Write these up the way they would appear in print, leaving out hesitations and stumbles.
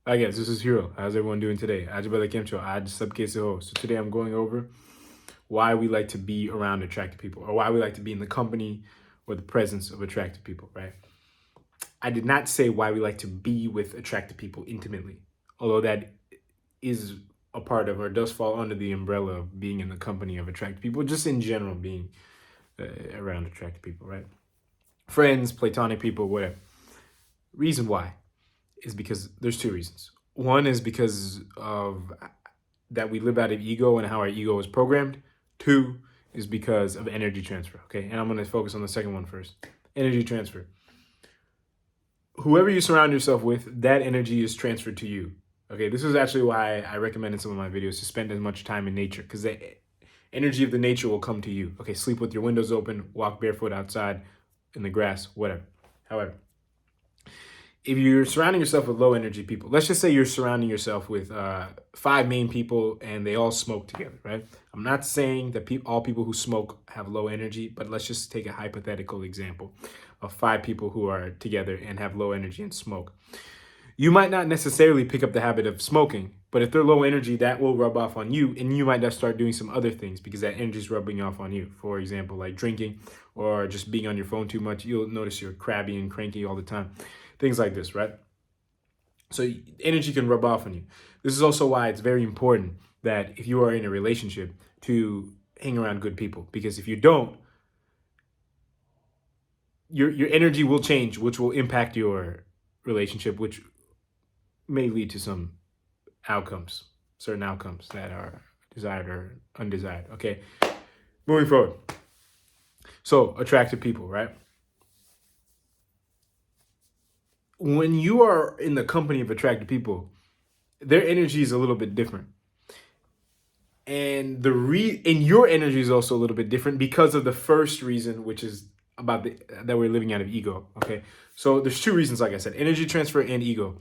Hi guys, this is Hero. How's everyone doing today? Ajabala Kemcho, Aj Subkeseho. So today I'm going over why we like to be around attractive people, or why we like to be in the company or the presence of attractive people, right? I did not say why we like to be with attractive people intimately, although that is a part of, or does fall under the umbrella of being in the company of attractive people, just in general being around attractive people, right? Friends, platonic people, whatever. Reason why is because there's two reasons. One is because of that we live out of ego and how our ego is programmed. Two is because of energy transfer. Okay, and I'm going to focus on the second one first. Energy transfer. Whoever you surround yourself with, that energy is transferred to you. Okay, this is actually why I recommend in some of my videos to spend as much time in nature, because the energy of the nature will come to you. Okay, sleep with your windows open, walk barefoot outside in the grass, whatever. However, if you're surrounding yourself with low energy people, let's just say you're surrounding yourself with five main people and they all smoke together, right? I'm not saying that all people who smoke have low energy, but let's just take a hypothetical example of five people who are together and have low energy and smoke. You might not necessarily pick up the habit of smoking, but if they're low energy, that will rub off on you, and you might just start doing some other things because that energy is rubbing off on you. For example, like drinking or just being on your phone too much. You'll notice you're crabby and cranky all the time. Things like this, right? So energy can rub off on you. This is also why it's very important that if you are in a relationship to hang around good people, because if you don't, your energy will change, which will impact your relationship, which may lead to some outcomes, certain outcomes that are desired or undesired. Okay, moving forward. So attractive people, right? When you are in the company of attractive people, their energy is a little bit different. And and your energy is also a little bit different because of the first reason, which is about that we're living out of ego. Okay, so there's two reasons, like I said, energy transfer and ego.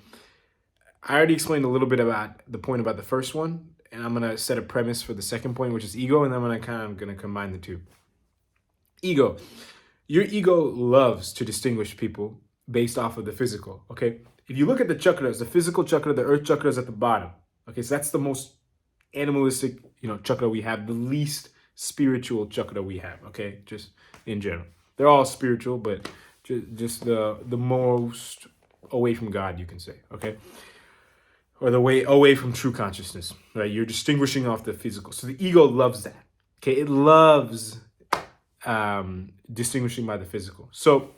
I already explained a little bit about the point about the first one, and I'm gonna set a premise for the second point, which is ego, and then I'm gonna combine the two. Ego. Your ego loves to distinguish people based off of the physical. Okay, if you look at the chakras, the physical chakra, the earth chakra is at the bottom. Okay, so that's the most animalistic, chakra we have, the least spiritual chakra we have. Okay, just in general, they're all spiritual, but just the most away from God, you can say. Okay, or the way away from true consciousness. Right, you're distinguishing off the physical. So the ego loves that. Okay, it loves distinguishing by the physical. So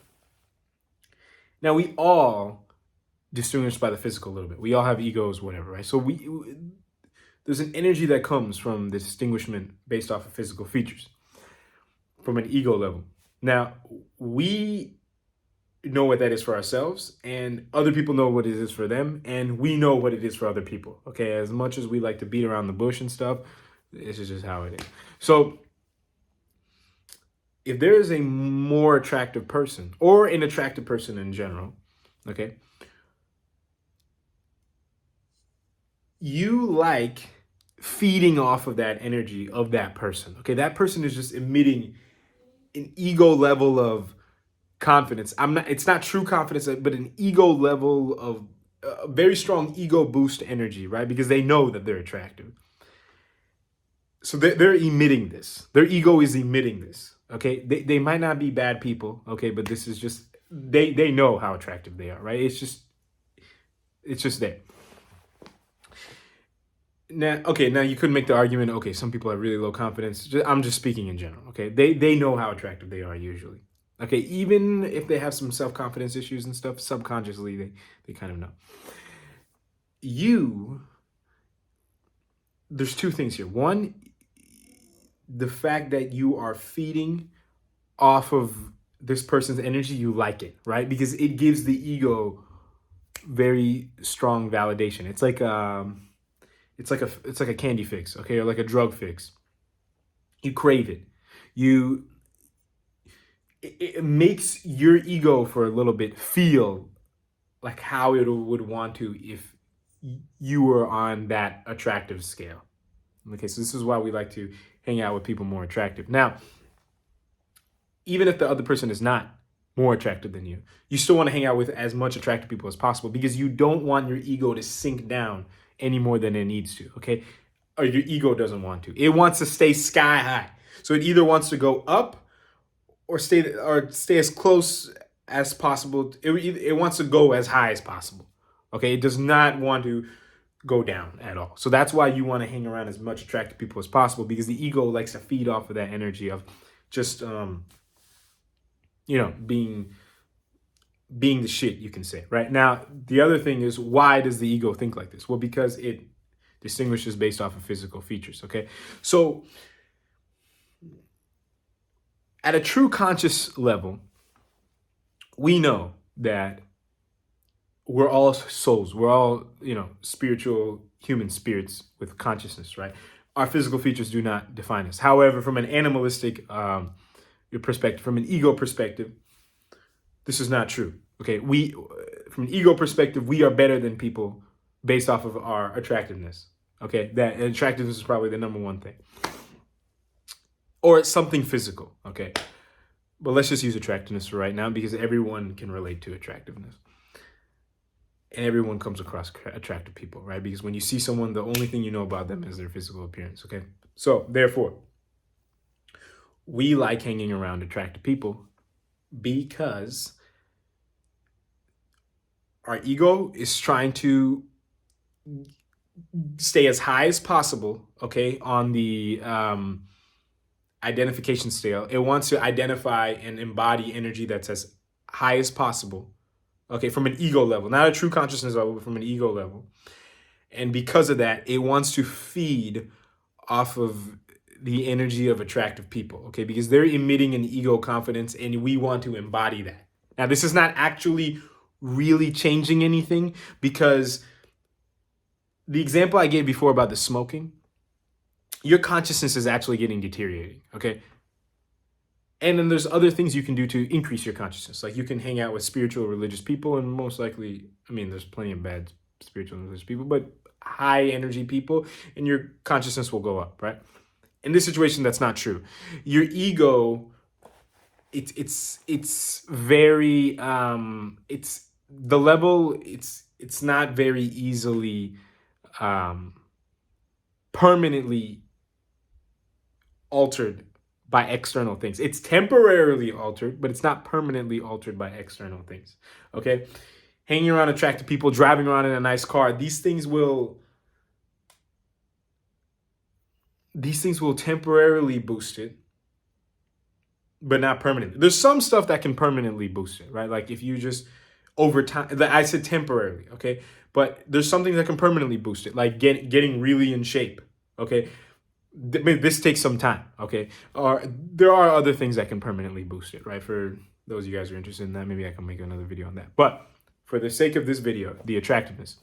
now we all distinguish by the physical a little bit. We all have egos, whatever, right? So there's an energy that comes from the distinguishment based off of physical features from an ego level. Now, we know what that is for ourselves, and other people know what it is for them, and we know what it is for other people. Okay, as much as we like to beat around the bush and stuff, this is just how it is. So if there is a more attractive person or an attractive person in general, okay, you like feeding off of that energy of that person. Okay, that person is just emitting an ego level of confidence. It's not true confidence, but an ego level of a very strong ego boost energy, right? Because they know that they're attractive. So they're emitting this. Their ego is emitting this. Okay, they might not be bad people. Okay, but this is just they know how attractive they are, right? It's just there. Now you could make the argument. Okay, some people have really low confidence. I'm just speaking in general. Okay, they know how attractive they are usually. Okay, even if they have some self-confidence issues and stuff, subconsciously they kind of know. There's two things here. One, the fact that you are feeding off of this person's energy, you like it, right? Because it gives the ego very strong validation. It's like a candy fix, okay, or like a drug fix. You crave it. It makes your ego for a little bit feel like how it would want to if you were on that attractive scale. Okay, so this is why we like to hang out with people more attractive. Now, even if the other person is not more attractive than you. You still want to hang out with as much attractive people as possible because you don't want your ego to sink down any more than it needs to, okay? Or your ego doesn't want to. It wants to stay sky high. So it either wants to go up or stay as close as possible. It wants to go as high as possible. Okay? It does not want to go down at all. So that's why you want to hang around as much attractive people as possible, because the ego likes to feed off of that energy of just being the shit, you can say. Right? Now, the other thing is, why does the ego think like this? Well, because it distinguishes based off of physical features. Okay? So at a true conscious level, we know that we're all souls. We're all, spiritual human spirits with consciousness, right? Our physical features do not define us. However, from an animalistic perspective, from an ego perspective, this is not true. Okay, from an ego perspective, we are better than people based off of our attractiveness. Okay, that attractiveness is probably the number one thing. Or it's something physical, okay? But let's just use attractiveness for right now, because everyone can relate to attractiveness. And everyone comes across attractive people, right? Because when you see someone, the only thing you know about them is their physical appearance, okay? So, therefore, we like hanging around attractive people because our ego is trying to stay as high as possible, okay, on the identification scale. It wants to identify and embody energy that's as high as possible, okay, from an ego level, not a true consciousness level, but from an ego level. And because of that, it wants to feed off of the energy of attractive people, okay, because they're emitting an ego confidence and we want to embody that. Now, this is not actually really changing anything, because the example I gave before about the smoking, your consciousness is actually getting deteriorating, okay? And then there's other things you can do to increase your consciousness. Like you can hang out with spiritual, religious people, and most likely, there's plenty of bad spiritual and religious people, but high energy people, and your consciousness will go up, right? In this situation, that's not true. Your ego, it's very, it's the level, it's not very easily permanently altered by external things. It's temporarily altered, but it's not permanently altered by external things. Okay? Hanging around attractive people, driving around in a nice car, these things will temporarily boost it, but not permanently. There's some stuff that can permanently boost it, right? Like if you just over time, I said temporarily, okay? But there's something that can permanently boost it, like getting really in shape, okay? This takes some time, okay? Or there are other things that can permanently boost it, right? For those of you guys who are interested in that, maybe I can make another video on that. But for the sake of this video, the attractiveness,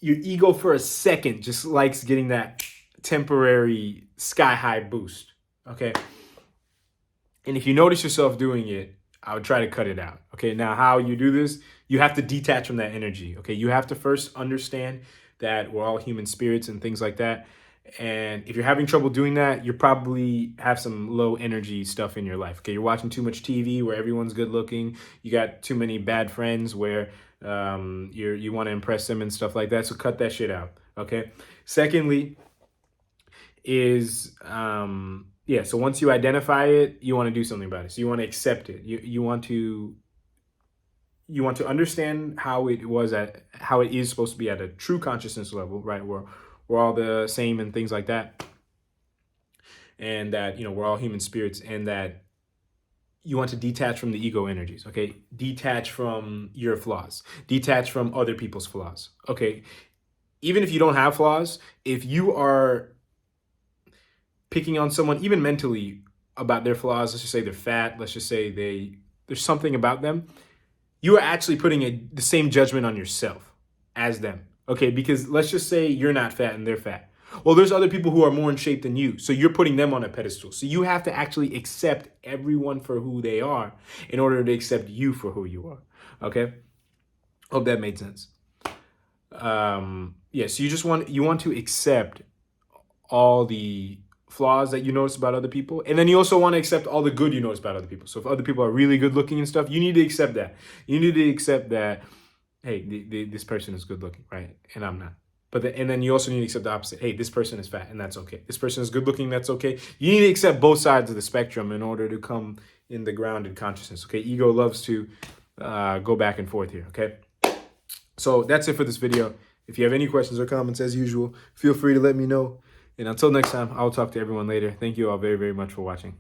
your ego for a second just likes getting that temporary sky-high boost, okay? And if you notice yourself doing it, I would try to cut it out, okay? Now, how you do this, you have to detach from that energy, okay? You have to first understand that we're all human spirits and things like that. And if you're having trouble doing that, you probably have some low energy stuff in your life, okay? You're watching too much TV where everyone's good looking. You got too many bad friends where you want to impress them and stuff like that. So cut that shit out, okay? Secondly is, so once you identify it, you want to do something about it. So you want to accept it. You want to understand how it is supposed to be at a true consciousness level, right? Where we're all the same and things like that. And that, we're all human spirits, and that you want to detach from the ego energies, okay? Detach from your flaws. Detach from other people's flaws, okay? Even if you don't have flaws, if you are picking on someone, even mentally, about their flaws, let's just say they're fat, let's just say there's something about them, you are actually putting the same judgment on yourself as them, okay? Because let's just say you're not fat and they're fat. Well, there's other people who are more in shape than you, so you're putting them on a pedestal. So you have to actually accept everyone for who they are in order to accept you for who you are, okay? Hope that made sense. So you want to accept all the flaws that you notice about other people. And then you also want to accept all the good you notice about other people. So if other people are really good looking and stuff, you need to accept that. You need to accept that, hey, this person is good looking, right? And I'm not. And then you also need to accept the opposite. Hey, this person is fat and that's okay. This person is good looking, that's okay. You need to accept both sides of the spectrum in order to come in the grounded consciousness, okay? Ego loves to go back and forth here, okay? So that's it for this video. If you have any questions or comments, as usual, feel free to let me know. And until next time, I'll talk to everyone later. Thank you all very, very much for watching.